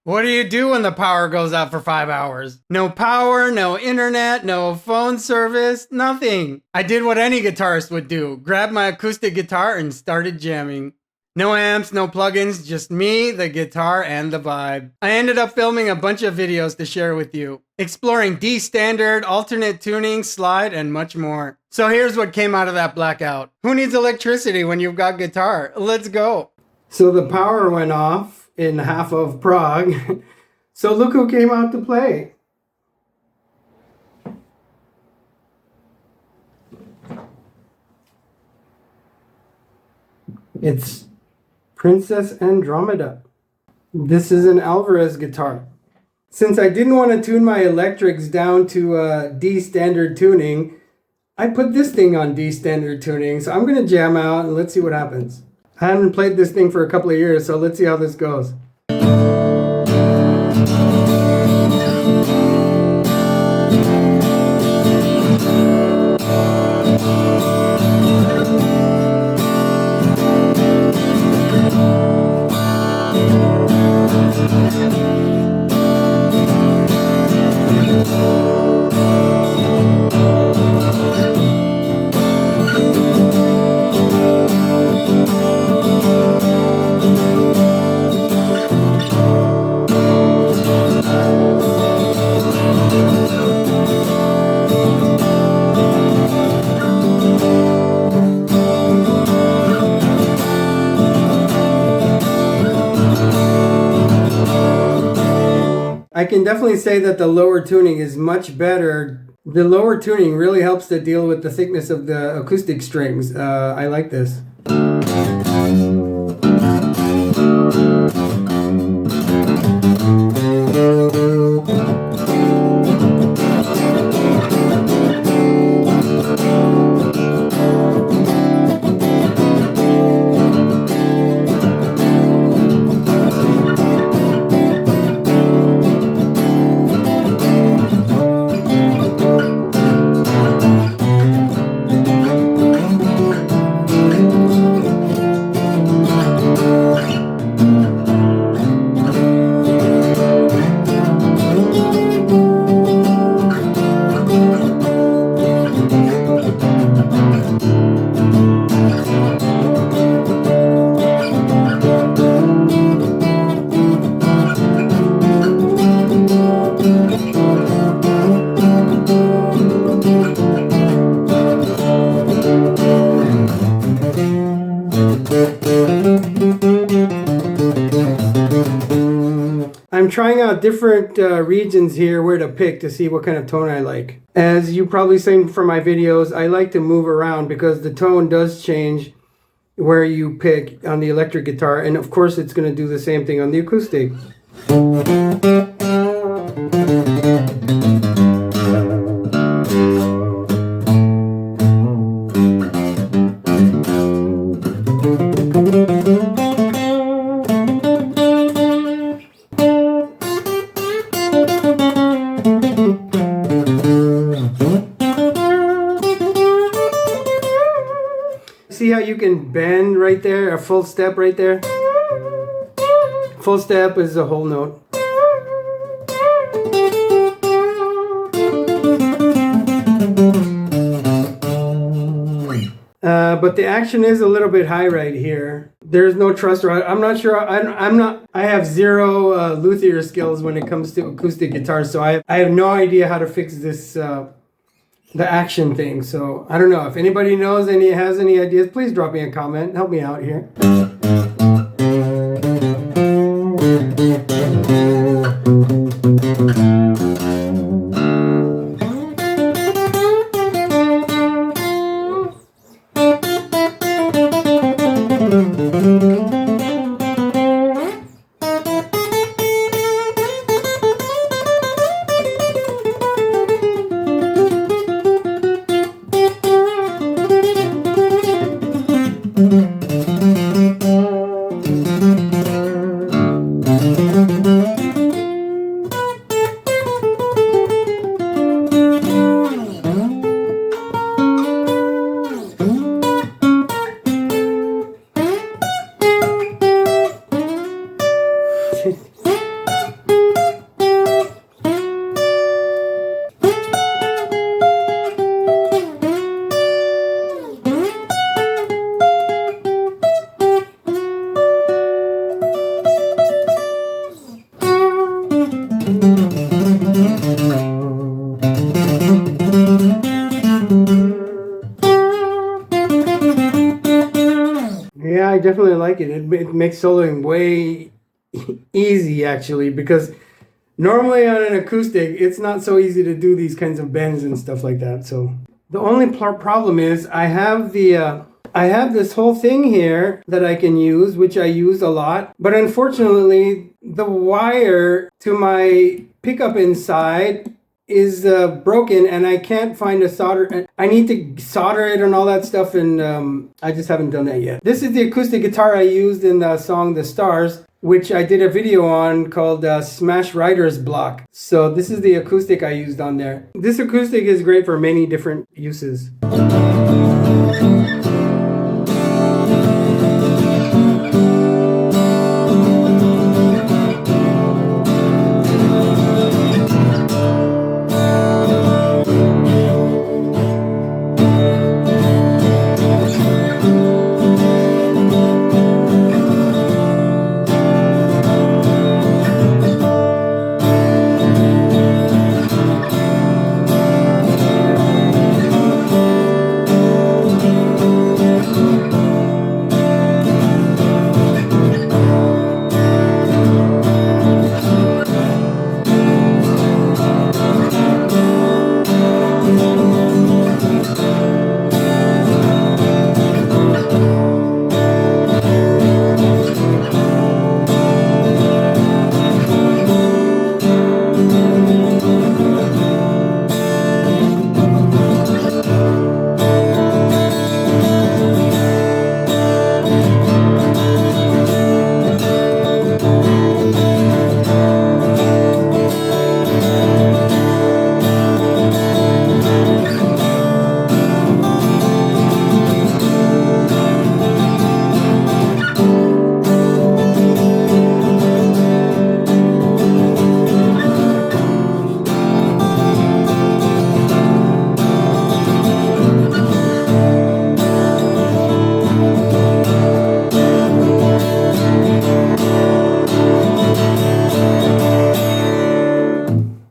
What do you do when the power goes out for 5 hours? No power, no internet, no phone service, nothing. I did what any guitarist would do. Grabbed my acoustic guitar and started jamming. No amps, no plugins, just me, the guitar, and the vibe. I ended up filming a bunch of videos to share with you, exploring D standard, alternate tuning, slide, and much more. So here's what came out of that blackout. Who needs electricity when you've got guitar? Let's go. So the power went off in half of Prague. So look who came out to play. It's Princess Andromeda. This is an Alvarez guitar. Since I didn't want to tune my electrics down to D standard tuning, I put this thing on D standard tuning. So I'm going to jam out and let's see what happens. I haven't played this thing for a couple of years, so let's see how this goes. I can definitely say that the lower tuning is much better. The lower tuning really helps to deal with the thickness of the acoustic strings. I like this. I'm trying out different regions here where to pick to see what kind of tone I like. As you probably seen from my videos, I like to move around because the tone does change where you pick on the electric guitar, and of course it's going to do the same thing on the acoustic. See how you can bend right there, a full step right there? Full step is a whole note. But the action is a little bit high right here. There's no truss rod. I'm not sure. I have zero luthier skills when it comes to acoustic guitars, so I have no idea how to fix this the action thing. So I don't know if anybody knows has any ideas. Please drop me a comment. Help me out here. like it. It makes soloing way easy, actually, because normally on an acoustic, it's not so easy to do these kinds of bends and stuff like that. So the only problem is I have this whole thing here that I can use, which I use a lot. But unfortunately, the wire to my pickup inside is broken, and I can't find a solder. I need to solder it and all that stuff, and I just haven't done that yet. This is the acoustic guitar I used in the song The Stars, which I did a video on called Smash Writer's Block. So this is the acoustic I used on there. This acoustic is great for many different uses.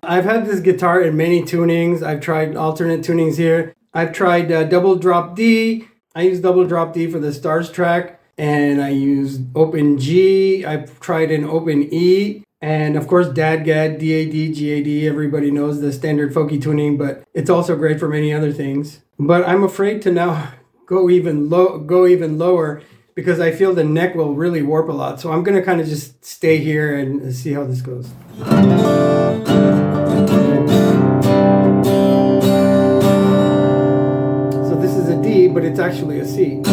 I've had this guitar in many tunings. I've tried alternate tunings here. I've tried double drop D. I use double drop D for the Stars track, and I use open G. I've tried an open E, and of course DAD-GAD, DAD, GAD. Everybody knows the standard folky tuning, but it's also great for many other things. But I'm afraid to now go even lower, because I feel the neck will really warp a lot. So I'm gonna kind of just stay here and see how this goes. So this is a D, but it's actually a C. This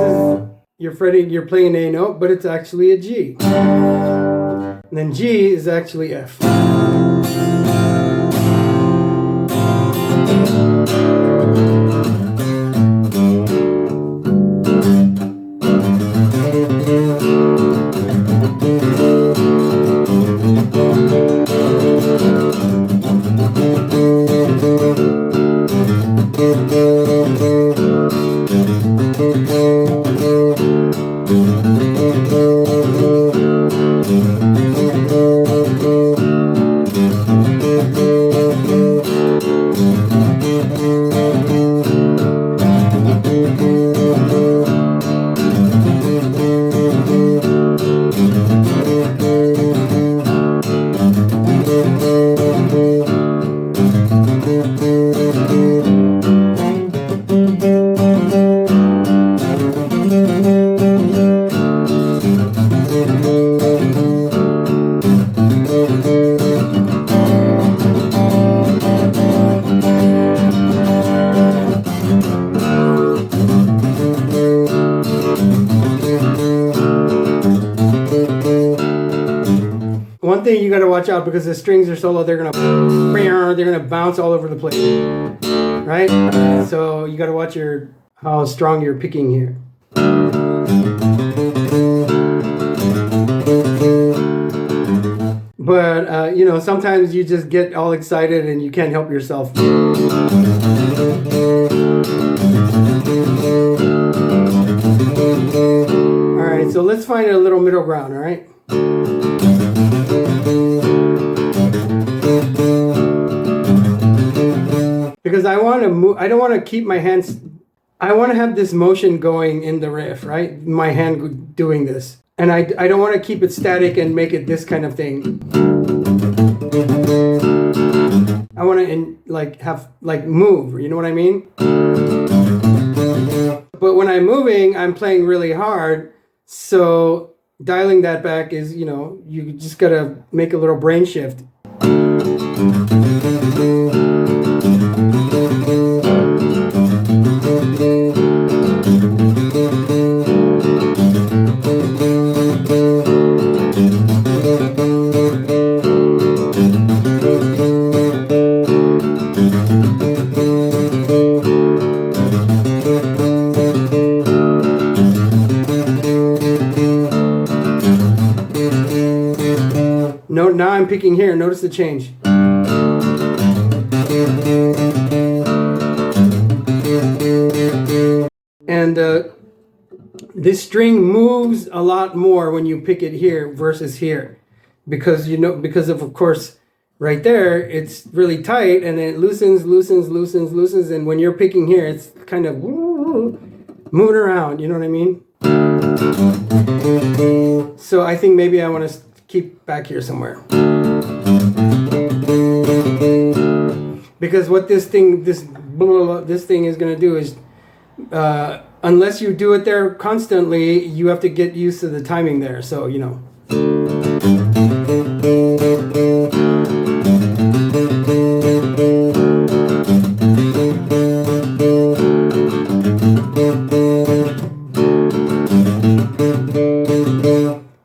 is, you're playing an A note, but it's actually a G. And then G is actually F. One thing you got to watch out, because the strings are so low, they're gonna bounce all over the place, right? So you got to watch how strong you're picking here. But sometimes you just get all excited and you can't help yourself. All right, so let's find a little middle ground. All right. Because I want to move, I don't want to keep my hands I want to have this motion going in the riff, right? My hand doing this. And I don't want to keep it static and make it this kind of thing. I want to like have like move, you know what I mean? But when I'm moving, I'm playing really hard. So dialing that back is, you know, you just got to make a little brain shift. No, now I'm picking here. Notice the change. And this string moves a lot more when you pick it here versus here, because because of course right there it's really tight, and then it loosens, and when you're picking here, it's kind of moving around. You know what I mean? So I think maybe I want to keep back here somewhere, because what this thing is going to do is, unless you do it there constantly, you have to get used to the timing there. So, you know.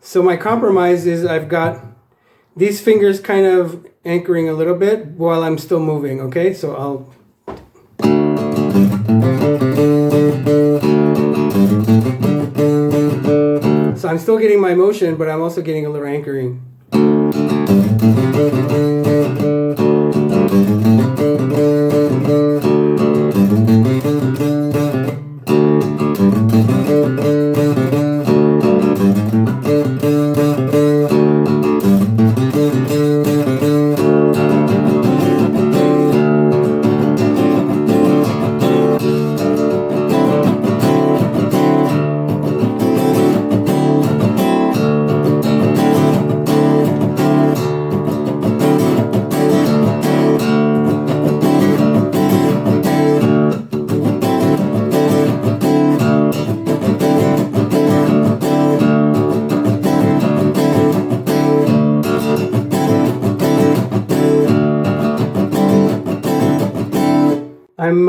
So my compromise is I've got these fingers kind of anchoring a little bit while I'm still moving, okay? So I'm still getting my motion, but I'm also getting a little anchoring.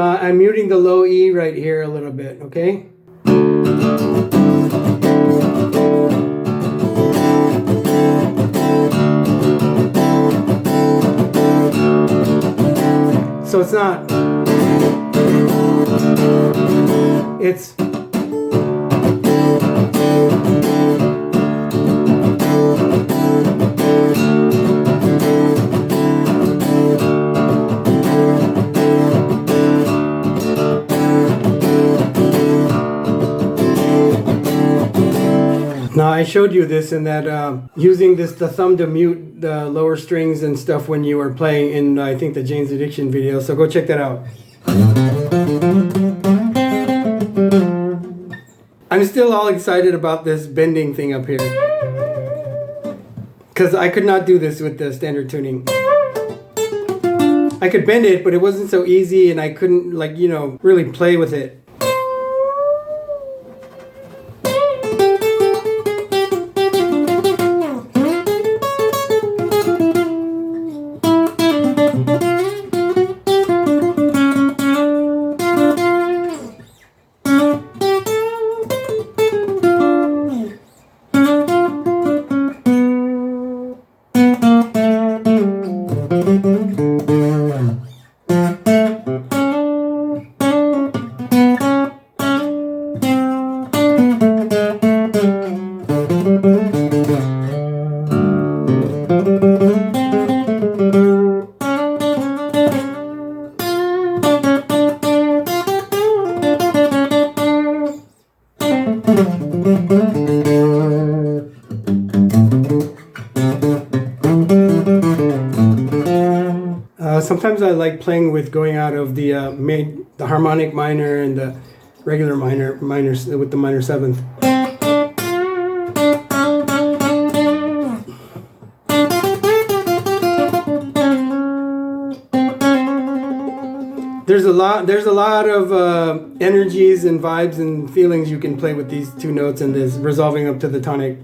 I'm muting the low E right here a little bit, okay? So it's not. It's. Now I showed you this in that using the thumb to mute the lower strings and stuff when you were playing in, I think, the Jane's Addiction video. So go check that out. I'm still all excited about this bending thing up here, because I could not do this with the standard tuning. I could bend it, but it wasn't so easy, and I couldn't, like, you know, really play with it. Sometimes I like playing with going out of the harmonic minor and the regular minor with the minor seventh. There's a lot of energies and vibes and feelings you can play with these two notes and this resolving up to the tonic.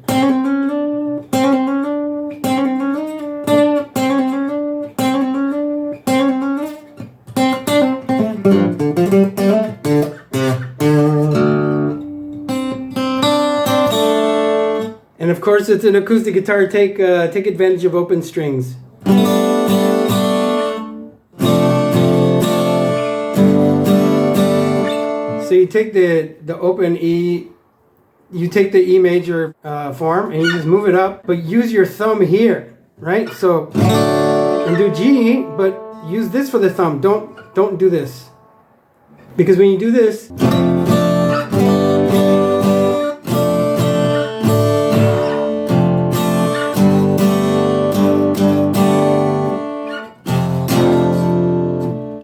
And of course, it's an acoustic guitar. Take advantage of open strings. So you take the open E, you take the E major form, and you just move it up, but use your thumb here, right? So, and do G, but use this for the thumb. Don't do this, because when you do this,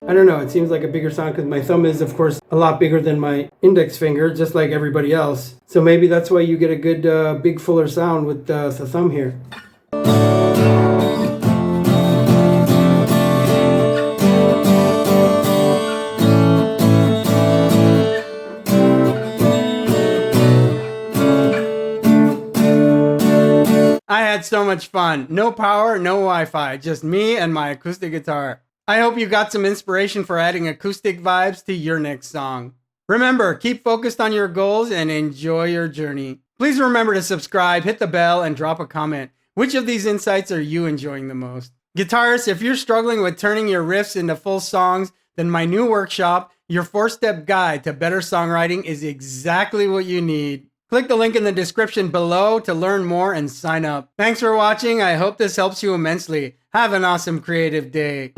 I don't know, it seems like a bigger sound because my thumb is, of course, a lot bigger than my index finger, just like everybody else. So maybe that's why you get a good, big, fuller sound with the thumb here. I had so much fun. No power, no Wi-Fi, just me and my acoustic guitar. I hope you got some inspiration for adding acoustic vibes to your next song. Remember, keep focused on your goals and enjoy your journey. Please remember to subscribe, hit the bell, and drop a comment. Which of these insights are you enjoying the most? Guitarists, if you're struggling with turning your riffs into full songs, then my new workshop, your 4-step guide to better songwriting, is exactly what you need. Click the link in the description below to learn more and sign up. Thanks for watching. I hope this helps you immensely. Have an awesome creative day.